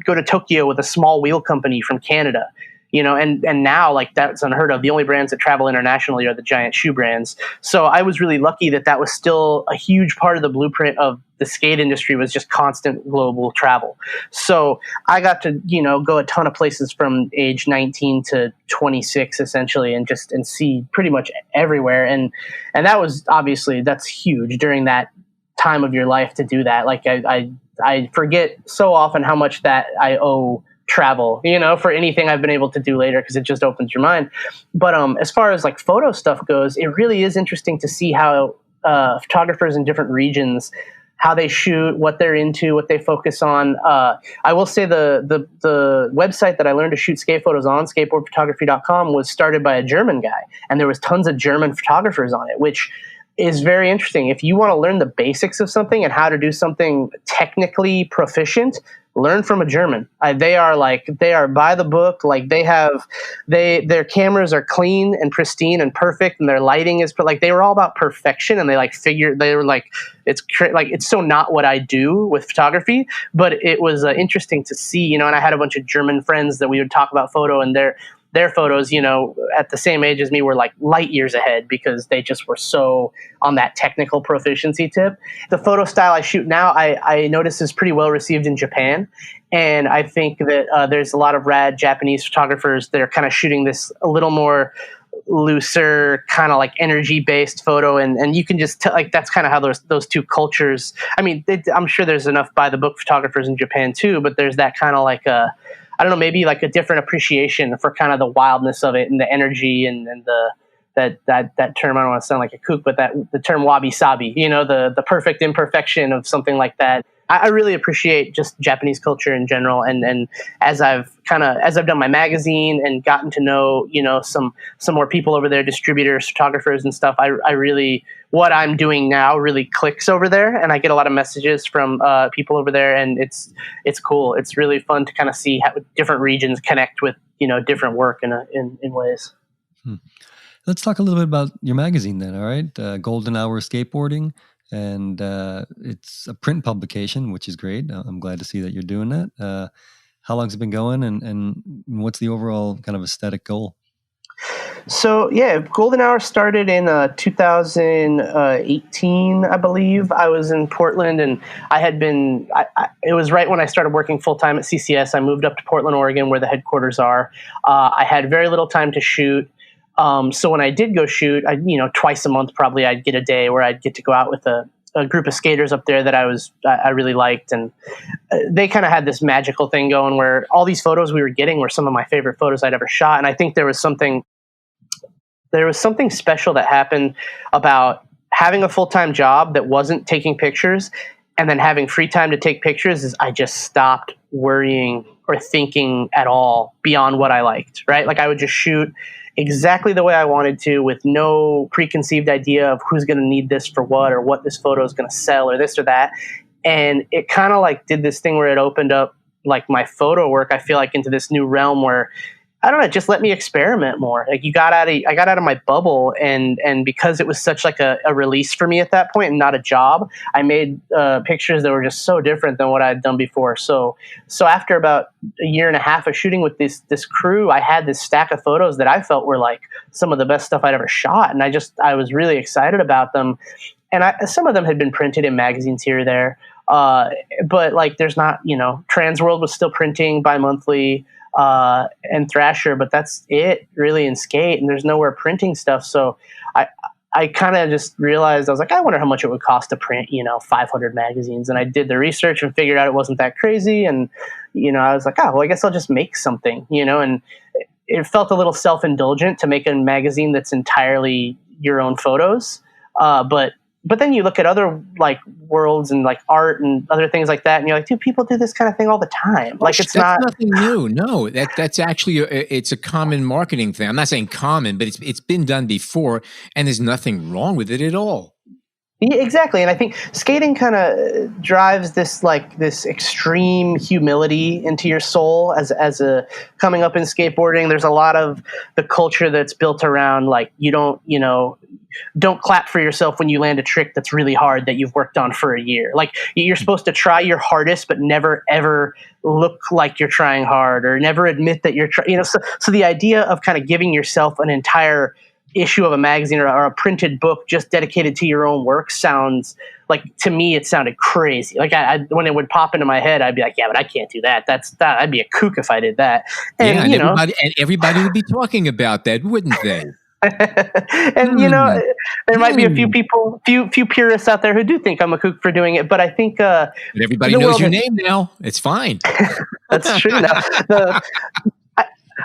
to Tokyo with a small wheel company from Canada. and now like that's unheard of. The only brands that travel internationally are the giant shoe brands. So I was really lucky that was still a huge part of the blueprint of the skate industry, was just constant global travel. So I got to, go a ton of places from age 19 to 26 essentially, and see pretty much everywhere. And that was that's huge during that time of your life to do that. Like I forget so often how much that I owe travel, for anything I've been able to do later, because it just opens your mind. But as far as like photo stuff goes, it really is interesting to see how photographers in different regions, how they shoot, what they're into, what they focus on. I will say the website that I learned to shoot skate photos on, skateboardphotography.com, was started by a German guy, and there was tons of German photographers on it, which is very interesting. If you want to learn the basics of something and how to do something technically proficient, learn from a German. They are by the book. Like their cameras are clean and pristine and perfect, and their lighting is they were all about perfection. And it's so not what I do with photography, but it was interesting to see, and I had a bunch of German friends that we would talk about photo, and their photos, at the same age as me, were like light years ahead, because they just were so on that technical proficiency tip. The photo style I shoot now, I notice is pretty well received in Japan. And I think that there's a lot of rad Japanese photographers that are kind of shooting this a little more looser, kind of like energy-based photo. And you can just tell, that's kind of how those two cultures, I'm sure there's enough by-the-book photographers in Japan too, but there's that kind of I don't know, maybe like a different appreciation for kind of the wildness of it and the energy and that term. I don't want to sound like a kook, but the term wabi-sabi, the perfect imperfection of something like that. I really appreciate just Japanese culture in general. And as I've done my magazine and gotten to know, some more people over there, distributors, photographers and stuff, I really, what I'm doing now really clicks over there. And I get a lot of messages from people over there, and it's cool. It's really fun to kind of see how different regions connect with, different work in ways. Let's talk a little bit about your magazine then. All right. Golden Hour Skateboarding. And it's a print publication, which is great. I'm glad to see that you're doing that. How long's it been going, and what's the overall kind of aesthetic goal? So, yeah, Golden Hour started in 2018, I believe. I was in Portland, and it was right when I started working full-time at CCS. I moved up to Portland, Oregon, where the headquarters are. I had very little time to shoot. So when I did go shoot, twice a month probably, I'd get a day where I'd get to go out with a group of skaters up there that I really liked, and they kind of had this magical thing going where all these photos we were getting were some of my favorite photos I'd ever shot. And I think there was something special that happened about having a full-time job that wasn't taking pictures, and then having free time to take pictures. Is I just stopped worrying or thinking at all beyond what I liked, right? Like I would just shoot exactly the way I wanted to, with no preconceived idea of who's going to need this for what, or what this photo is going to sell, or this or that. And it kind of did this thing where it opened up my photo work, I feel into this new realm where, I don't know, just let me experiment more. I got out of my bubble, and because it was such a release for me at that point and not a job, I made pictures that were just so different than what I had done before. So after about a year and a half of shooting with this crew, I had this stack of photos that I felt were some of the best stuff I'd ever shot. And I was really excited about them. And some of them had been printed in magazines here or there. But there's not, Transworld was still printing bi-monthly, and Thrasher, but that's it really in skate, and there's nowhere printing stuff. So I kind of just realized, I was I wonder how much it would cost to print, 500 magazines. And I did the research and figured out it wasn't that crazy. And, I was I guess I'll just make something, and it felt a little self-indulgent to make a magazine that's entirely your own photos. But then you look at other worlds and art and other things like that, and you're dude, people do this kind of thing all the time. That's nothing new. No, that's actually it's a common marketing thing. I'm not saying common, but it's been done before, and there's nothing wrong with it at all. Yeah, exactly. And I think skating kind of drives this this extreme humility into your soul as a coming up in skateboarding. There's a lot of the culture that's built around you don't, don't clap for yourself when you land a trick that's really hard that you've worked on for a year. Like, you're supposed to try your hardest, but never ever look like you're trying hard, or never admit that you're trying. So the idea of kind of giving yourself an entire issue of a magazine or a printed book just dedicated to your own work sounds like, to me, it sounded crazy. Like, I when it would pop into my head, I'd be like, yeah, but I can't do that. I'd be a kook if I did that. And, and everybody would be talking about that, wouldn't they? And there might be a few people, few purists out there who do think I'm a kook for doing it, but I think but everybody knows your name now. It's fine. That's true. Now,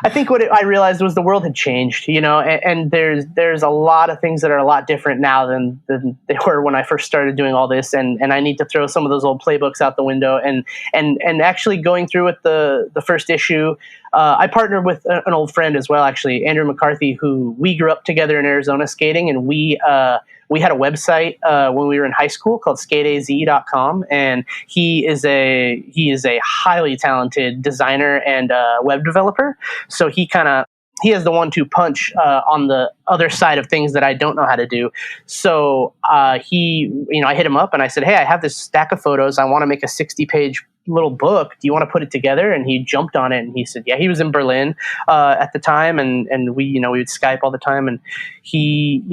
I think what I realized was the world had changed, and there's a lot of things that are a lot different now than they were when I first started doing all this, and I need to throw some of those old playbooks out the window, and actually going through with the first issue. I partnered with an old friend as well, actually, Andrew McCarthy, who we grew up together in Arizona skating, and we had a website when we were in high school called skateaz.com, and he is a highly talented designer and web developer. So he has the 1-2 punch on the other side of things that I don't know how to do. So I hit him up and I said, hey, I have this stack of photos. I want to make a 60-page little book. Do you want to put it together? And he jumped on it, and he said, yeah. He was in Berlin at the time, and we would Skype all the time, and he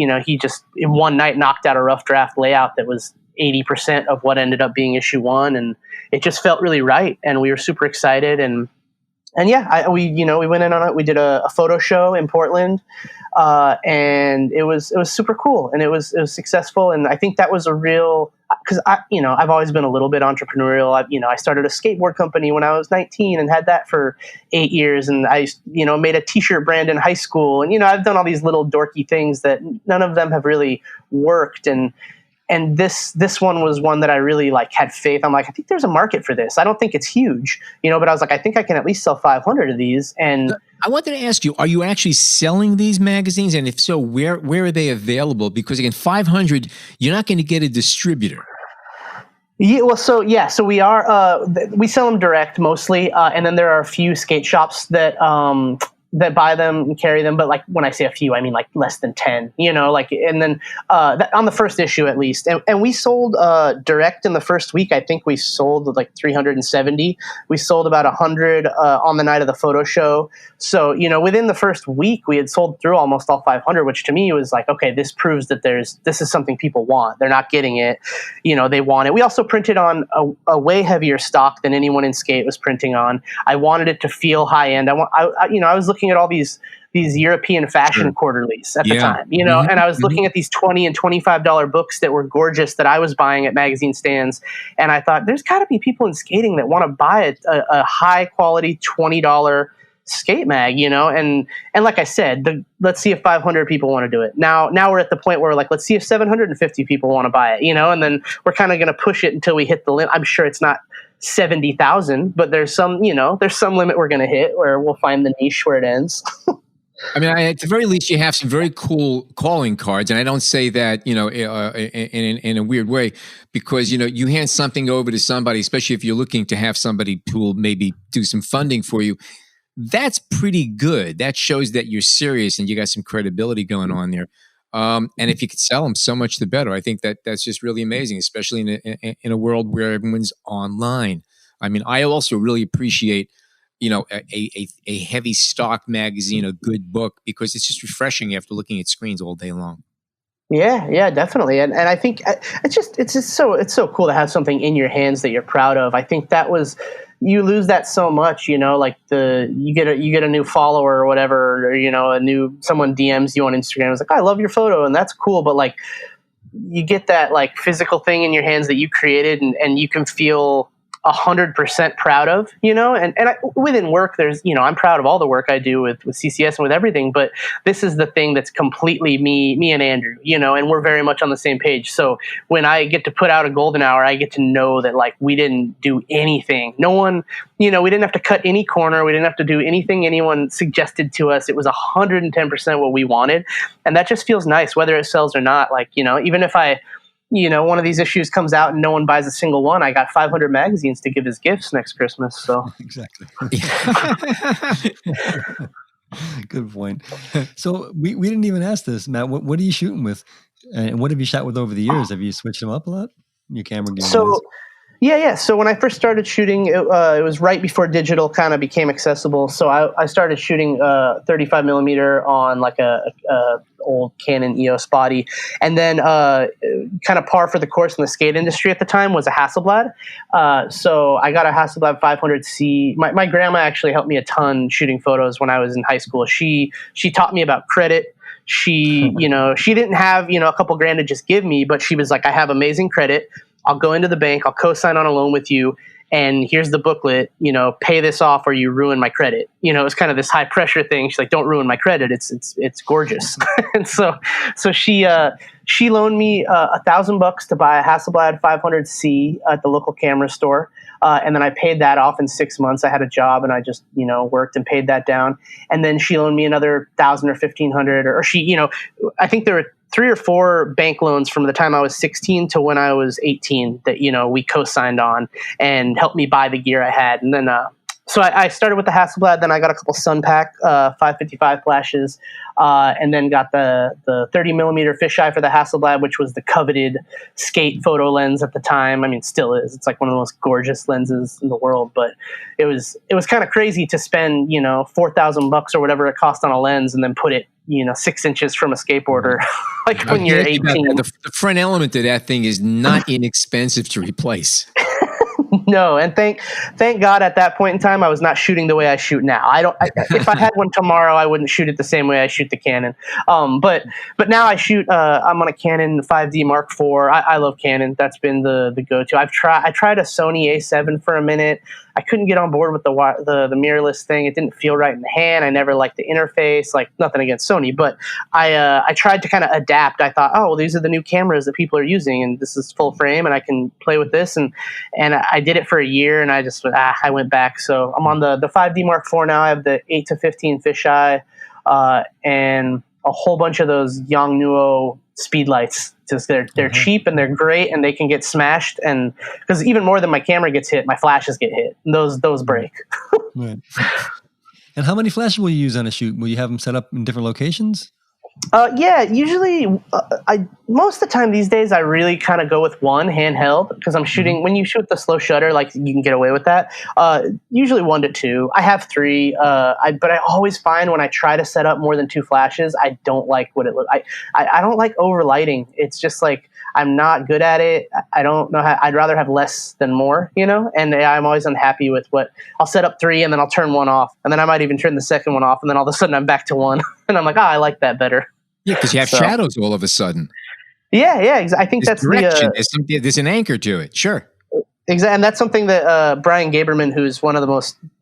just in one night knocked out a rough draft layout that was 80% of what ended up being issue 1, and it just felt really right, and we were super excited. And we went in on it. We did a photo show in Portland, and it was super cool, and it was successful. And I think that was a real, because I've always been a little bit entrepreneurial. I started a skateboard company when I was 19 and had that for 8 years, and I made a t-shirt brand in high school, and I've done all these little dorky things that none of them have really worked. And this one was one that I really had faith. I'm like, I think there's a market for this. I don't think it's huge, but I was like, I think I can at least sell 500 of these. And I wanted to ask you, are you actually selling these magazines? And if so, where are they available? Because again, 500, you're not going to get a distributor. Yeah, well, so we are. We sell them direct mostly, and then there are a few skate shops that buy them and carry them. But when I say a few, I mean less than 10, and then on the first issue at least. And we sold direct in the first week. I think we sold 370. We sold about 100 on the night of the photo show. So, within the first week, we had sold through almost all 500, which to me was like, okay, this proves that this is something people want. They're not getting it. They want it. We also printed on a way heavier stock than anyone in skate was printing on. I wanted it to feel high end. I was looking at all these European fashion quarterlies at the time, and I was looking at these $20 and $25 books that were gorgeous that I was buying at magazine stands. And I thought, there's got to be people in skating that want to buy a high quality $20 skate mag, and like I said, let's see if 500 people want to do it. Now we're at the point where let's see if 750 people want to buy it, and then we're kind of going to push it until we hit the limit. I'm sure it's not 70,000, but there's some limit we're going to hit where we'll find the niche where it ends. I mean, at the very least, you have some very cool calling cards, and I don't say that in a weird way, because you hand something over to somebody, especially if you're looking to have somebody who will maybe do some funding for you. That's pretty good. That shows that you're serious and you got some credibility going on there. And if you could sell them, so much the better. I think that's just really amazing, especially in a world where everyone's online. I mean, I also really appreciate a heavy stock magazine, a good book, because it's just refreshing after looking at screens all day long. Yeah, definitely. And I think it's so cool to have something in your hands that you're proud of. I think you lose that so much, you get a new follower or whatever, or, someone DMs you on Instagram. It's like, I love your photo, and that's cool. But you get that physical thing in your hands that you created, and you can feel 100% proud of, within work, there's, I'm proud of all the work I do with CCS and with everything, but this is the thing that's completely me and Andrew, and we're very much on the same page. So when I get to put out a golden hour, I get to know that we didn't do anything. No one, we didn't have to cut any corner. We didn't have to do anything anyone suggested to us. It was 110% what we wanted. And that just feels nice, whether it sells or not. Even if one of these issues comes out and no one buys a single one, I got 500 magazines to give as gifts next Christmas. So Exactly. Good point. So we didn't even ask this, Matt. What are you shooting with? And what have you shot with over the years? Have you switched them up a lot? Your camera gear? So yeah. So when I first started shooting, it was right before digital kind of became accessible. So I started shooting 35 millimeter on like a old Canon EOS body, and then kind of par for the course in the skate industry at the time was a Hasselblad. So I got a Hasselblad 500C. My grandma actually helped me a ton shooting photos when I was in high school. She taught me about credit. She didn't have a couple grand to just give me, but she was like, I have amazing credit. I'll go into the bank, I'll co-sign on a loan with you, and here's the booklet, pay this off or you ruin my credit. It was kind of this high pressure thing. She's like, don't ruin my credit. It's gorgeous. And so she loaned me $1,000 to buy a Hasselblad 500C at the local camera store. And then I paid that off in 6 months. I had a job and I just, worked and paid that down. And then she loaned me another $1,000 or $1,500, or she, I think there were 3 or 4 bank loans from the time I was 16 to when I was 18 that, we co-signed on and helped me buy the gear I had. And then, so I started with the Hasselblad, then I got a couple Sunpack 555 flashes, and then got the 30 millimeter fisheye for the Hasselblad, which was the coveted skate photo lens at the time. I mean, still is. It's like one of the most gorgeous lenses in the world, but it was kind of crazy to spend, $4,000 or whatever it cost on a lens and then put it, 6 inches from a skateboarder, like when you're 18. The front element of that thing is not inexpensive to replace. No, and thank God at that point in time I was not shooting the way I shoot now. If I had one tomorrow, I wouldn't shoot it the same way I shoot the Canon. But now I shoot. I'm on a Canon 5D Mark IV. I love Canon. That's been the go-to. I tried a Sony A7 for a minute. I couldn't get on board with the mirrorless thing. It didn't feel right in the hand. I never liked the interface. Like, nothing against Sony, but I tried to kind of adapt. I thought, oh, well, these are the new cameras that people are using, and this is full frame, and I can play with this. And I did it for a year, and I went back. So I'm on the 5D Mark IV now. I have the 8-15 fisheye, and a whole bunch of those Yongnuo speed lights. Just they're cheap and they're great, and they can get smashed. And because even more than my camera gets hit, my flashes get hit. And those break. Right. And how many flashes will you use on a shoot? Will you have them set up in different locations? Yeah, usually most of the time these days I really kind of go with one handheld, because I'm shooting, when you shoot the slow shutter, like, you can get away with that. Usually 1 to 2. I have 3, but I always find when I try to set up more than 2 flashes, I don't like what it looks. I don't like overlighting. It's just like, I'm not good at it. I don't know how. I'd rather have less than more, and I'm always unhappy with what I'll set up 3 and then I'll turn 1 off, and then I might even turn the second one off, and then all of a sudden I'm back to 1 and I'm like, I like that better. Yeah, because you have shadows all of a sudden. Yeah. I think there's that's direction. There's an anchor to it. Sure. Exactly, and that's something that Brian Gaberman, who's one of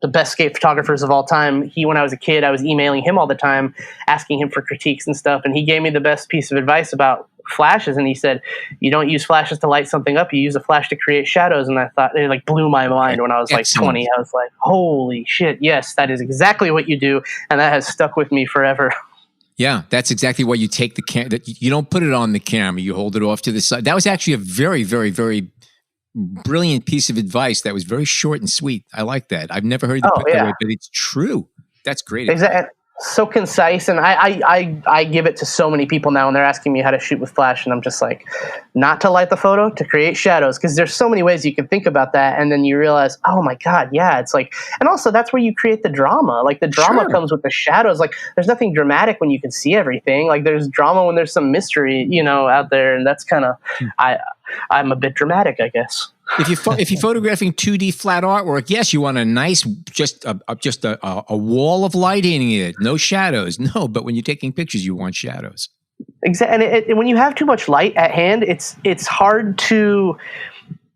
the best skate photographers of all time, when I was a kid, I was emailing him all the time, asking him for critiques and stuff, and he gave me the best piece of advice about flashes, and he said, you don't use flashes to light something up, you use a flash to create shadows. And I thought, it like blew my mind when I was like 20. I was like, holy shit, yes, that is exactly what you do, and that has stuck with me forever. Yeah, that's exactly why you take the camera. You don't put it on the camera, you hold it off to the side. That was actually a very, very, very brilliant piece of advice that was very short and sweet. I like that. I've never heard that way, but it's true. That's great. Exactly. So concise, and I give it to so many people now, and they're asking me how to shoot with flash, and I'm just like, not to light the photo, to create shadows, because there's so many ways you can think about that, and then you realize, oh my god, yeah, it's like, and also that's where you create the drama. Like, the drama comes with the shadows. Like, there's nothing dramatic when you can see everything. Like, there's drama when there's some mystery, out there, and that's kind of I'm a bit dramatic, I guess. If you're photographing 2D flat artwork, yes, you want a nice, just a wall of light hitting it, no shadows. No, but when you're taking pictures, you want shadows. Exactly, and when you have too much light at hand, it's hard to.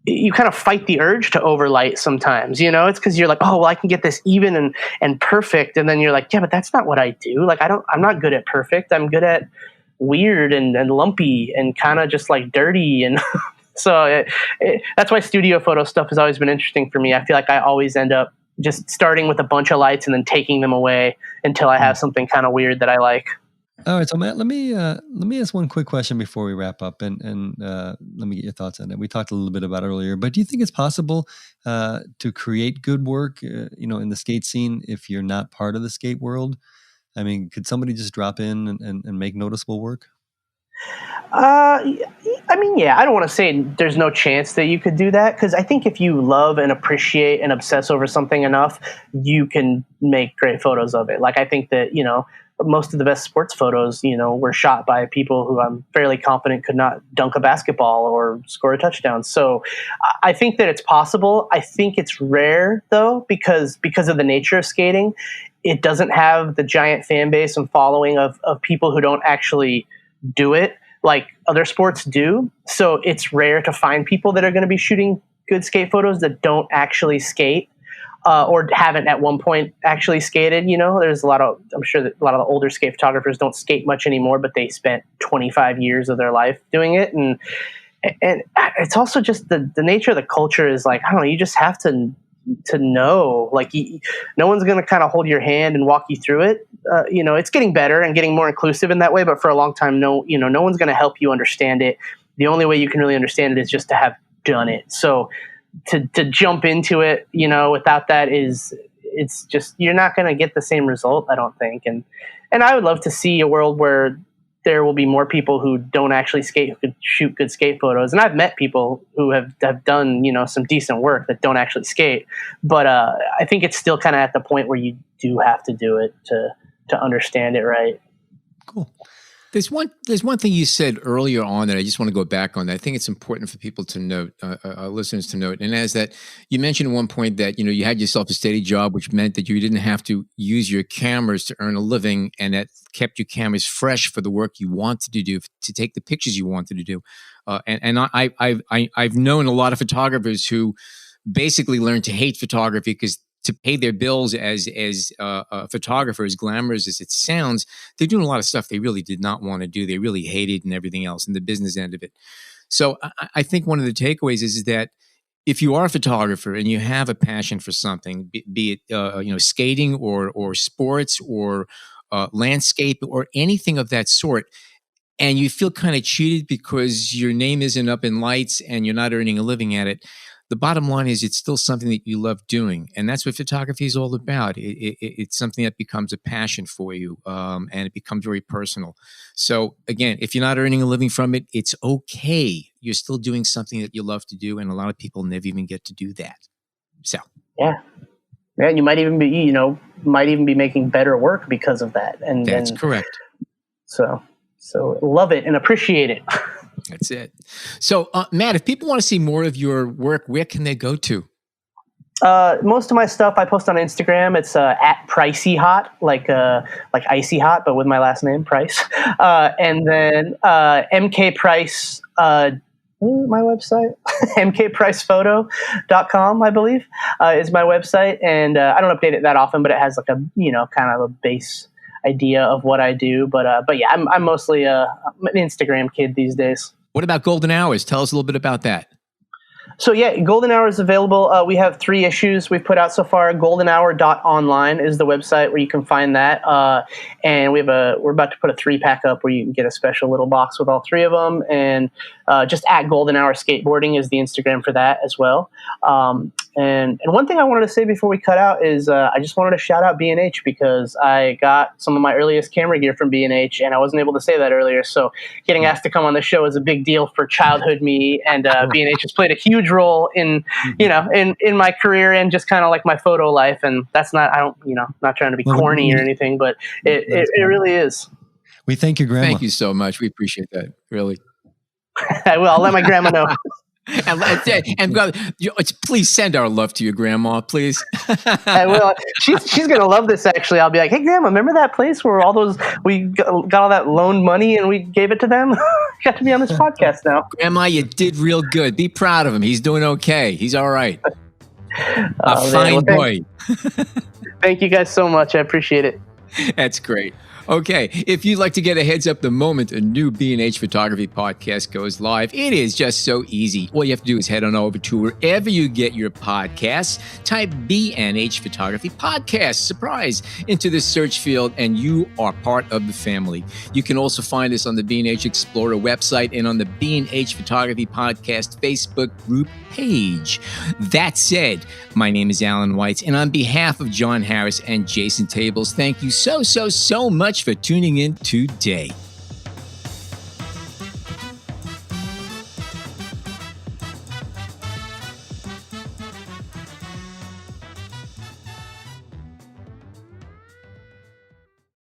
You kind of fight the urge to overlight sometimes. It's because you're like, oh, well, I can get this even and perfect, and then you're like, yeah, but that's not what I do. Like, I'm not good at perfect. I'm good at weird and lumpy and kind of just like dirty and. So that's why studio photo stuff has always been interesting for me. I feel like I always end up just starting with a bunch of lights and then taking them away until I have something kind of weird that I like. All right, so Matt, let me ask one quick question before we wrap up, and let me get your thoughts on it. We talked a little bit about it earlier, but do you think it's possible to create good work, in the skate scene if you're not part of the skate world? I mean, could somebody just drop in and make noticeable work? I mean, yeah, I don't want to say there's no chance that you could do that, because I think if you love and appreciate and obsess over something enough, you can make great photos of it. Like, I think that, most of the best sports photos, were shot by people who I'm fairly confident could not dunk a basketball or score a touchdown. So I think that it's possible. I think it's rare, though, because of the nature of skating. It doesn't have the giant fan base and following of people who don't actually do it like other sports do. So it's rare to find people that are going to be shooting good skate photos that don't actually skate. Or haven't at one point actually skated. There's I'm sure that a lot of the older skate photographers don't skate much anymore, but they spent 25 years of their life doing it. And it's also just the nature of the culture is like, I don't know, you just have to know, like, no one's going to kind of hold your hand and walk you through it. It's getting better and getting more inclusive in that way, but for a long time, no one's going to help you understand it. The only way you can really understand it is just to have done it. So to jump into it, without that it's just, you're not going to get the same result, I don't think. And I would love to see a world where there will be more people who don't actually skate, who could shoot good skate photos. And I've met people who have done, some decent work that don't actually skate. But I think it's still kind of at the point where you do have to do it to understand it right. Cool. There's one thing you said earlier on that I just want to go back on. I think it's important for people to note, our listeners to note, and as that you mentioned at one point that you had yourself a steady job, which meant that you didn't have to use your cameras to earn a living, and that kept your cameras fresh for the work you wanted to do, to take the pictures you wanted to do. I've known a lot of photographers who basically learned to hate photography because to pay their bills as a photographer, as glamorous as it sounds, they're doing a lot of stuff they really did not want to do. They really hated and everything else, and the business end of it. So I think one of the takeaways is that if you are a photographer and you have a passion for something, be it skating or sports or landscape or anything of that sort, and you feel kind of cheated because your name isn't up in lights and you're not earning a living at it, the bottom line is it's still something that you love doing. And that's what photography is all about. It's something that becomes a passion for you, and it becomes very personal. So again, if you're not earning a living from it, it's okay. You're still doing something that you love to do. And a lot of people never even get to do that. So. Yeah. Yeah. You might even be, making better work because of that. And that's correct. So love it and appreciate it. That's it. So, Matt, if people want to see more of your work, where can they go to? Most of my stuff I post on Instagram. It's at Pricey Hot, like icy hot, but with my last name, Price. And then MK Price, my website, mkpricephoto.com, I believe, is my website. And I don't update it that often, but it has like a kind of a base idea of what I do. But yeah, I'm mostly I'm an Instagram kid these days. What about Golden Hours? Tell us a little bit about that. So yeah, Golden Hour is available. We have 3 issues we've put out so far. goldenhour.online is the website where you can find that. And we're about to put a 3-pack up where you can get a special little box with all 3 of them. And just at Golden Hour Skateboarding is the Instagram for that as well. And one thing I wanted to say before we cut out is I just wanted to shout out B&H because I got some of my earliest camera gear from B&H, and I wasn't able to say that earlier. So getting asked to come on the show is a big deal for childhood me, and B&H has played a huge role in in my career and just kind of like my photo life. And that's not not trying to be corny or anything, but it really is. We thank your grandma. Thank you so much. We appreciate that. Really. I will. I'll let my grandma know. and please send our love to your grandma, please. I will. She's gonna love this. Actually, I'll be like, "Hey, Grandma, remember that place where we got all that loaned money and we gave it to them? Got to be on this podcast now." Grandma, you did real good. Be proud of him. He's doing okay. He's all right. Fine boy. Thank you guys so much. I appreciate it. That's great. Okay, if you'd like to get a heads up the moment a new B&H Photography podcast goes live, it is just so easy. All you have to do is head on over to wherever you get your podcasts, type B&H Photography Podcast, surprise, into the search field, and you are part of the family. You can also find us on the B&H Explorer website and on the B&H Photography Podcast Facebook group page. That said, my name is Alan Weitz, and on behalf of John Harris and Jason Tables, thank you so much for tuning in today.